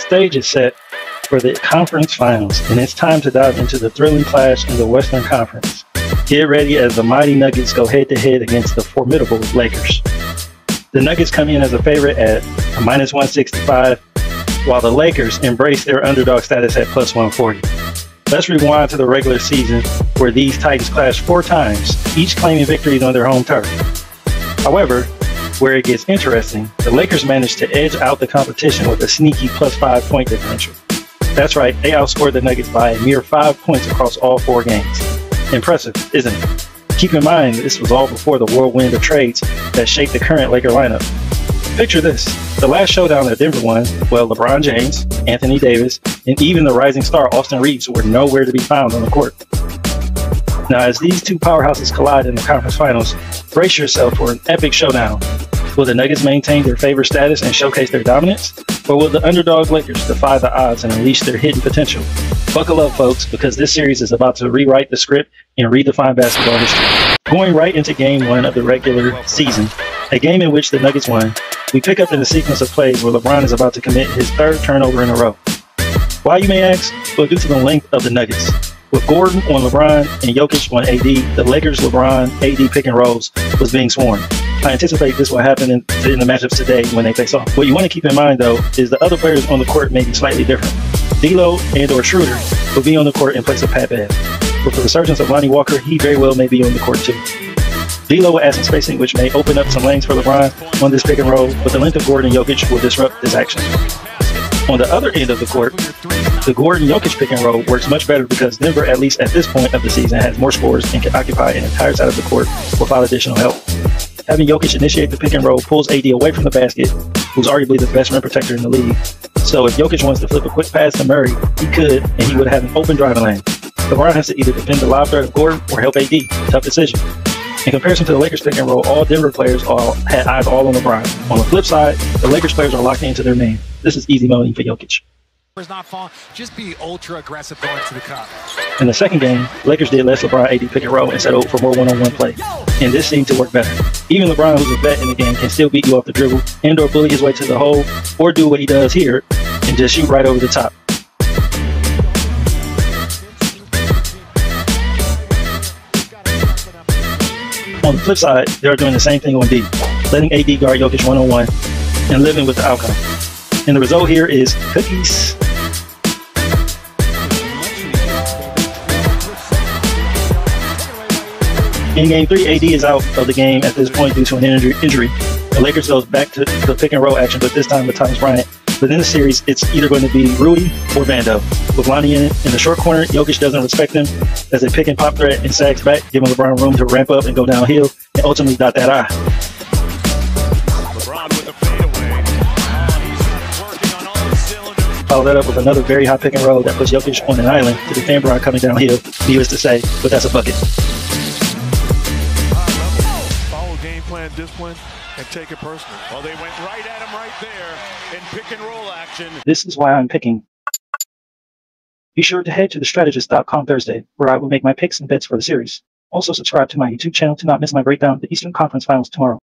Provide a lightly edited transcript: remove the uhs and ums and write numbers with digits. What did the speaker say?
stage is set for the conference finals, and it's time to dive into the thrilling clash in the Western Conference. Get ready as the mighty Nuggets go head-to-head against the formidable Lakers. The Nuggets come in as a favorite at a -165, while the Lakers embrace their underdog status at +140. Let's rewind to the regular season where these Titans clashed 4 times, each claiming victories on their home turf. However, where it gets interesting, the Lakers managed to edge out the competition with a sneaky +5 point differential. That's right, they outscored the Nuggets by a mere 5 points across all 4 games. Impressive, isn't it? Keep in mind, this was all before the whirlwind of trades that shaped the current Laker lineup. Picture this, the last showdown that Denver won, well, LeBron James, Anthony Davis, and even the rising star Austin Reeves were nowhere to be found on the court. Now, as these two powerhouses collide in the conference finals, brace yourself for an epic showdown. Will the Nuggets maintain their favored status and showcase their dominance? Or will the underdog Lakers defy the odds and unleash their hidden potential? Buckle up, folks, because this series is about to rewrite the script and redefine basketball history. Going right into Game 1 of the regular season, a game in which the Nuggets won, we pick up in a sequence of plays where LeBron is about to commit his 3rd turnover in a row. Why, you may ask? Well, due to the length of the Nuggets. With Gordon on LeBron and Jokić on AD, the Lakers' LeBron AD pick and rolls was being swarmed. I anticipate this will happen in the matchups today when they face off. What you want to keep in mind, though, is the other players on the court may be slightly different. D'Lo and/or Schroeder will be on the court in place of Pat Bev. With the resurgence of Lonnie Walker, he very well may be on the court too. D'Lo will add some spacing, which may open up some lanes for LeBron on this pick and roll, but the length of Gordon and Jokić will disrupt this action. On the other end of the court, the Gordon-Jokić pick and roll works much better because Denver, at least at this point of the season, has more scores and can occupy an entire side of the court without additional help. Having Jokić initiate the pick and roll pulls AD away from the basket, who's arguably the best rim protector in the league. So if Jokić wants to flip a quick pass to Murray, he could, and he would have an open driving lane. LeBron has to either defend the lob threat of Gordon or help AD. Tough decision. In comparison to the Lakers pick and roll, all Denver players had eyes all on LeBron. On the flip side, the Lakers players are locked into their man. This is easy money for Jokić. Just be ultra aggressive going to the cup. In the second game, Lakers did less LeBron AD pick and roll and settled for more one-on-one play. And this seemed to work better. Even LeBron, who's a vet in the game, can still beat you off the dribble and or bully his way to the hole or do what he does here and just shoot right over the top. On the flip side, they're doing the same thing on D, letting AD guard Jokić one-on-one and living with the outcome. And the result here is cookies. In Game 3, AD is out of the game at this point due to an injury. The Lakers goes back to the pick and roll action, but this time with Thomas Bryant. But in the series, it's either going to be Rui or Vando. With Lonnie in the short corner, Jokić doesn't respect him as a pick and pop threat and sags back, giving LeBron room to ramp up and go downhill and ultimately dot that eye. LeBron with a fadeaway. He's working on all the cylinders. Follow that up with another very high pick and roll that puts Jokić on an island to defend Bron coming downhill, needless to say, but that's a bucket. Follow game plan, discipline, and take it personally. Well, they went right at him right there in pick and roll action. This is why I'm picking. Be sure to head to thestrategist.com Thursday, where I will make my picks and bets for the series. Also subscribe to my YouTube channel to not miss my breakdown of the Eastern Conference Finals tomorrow.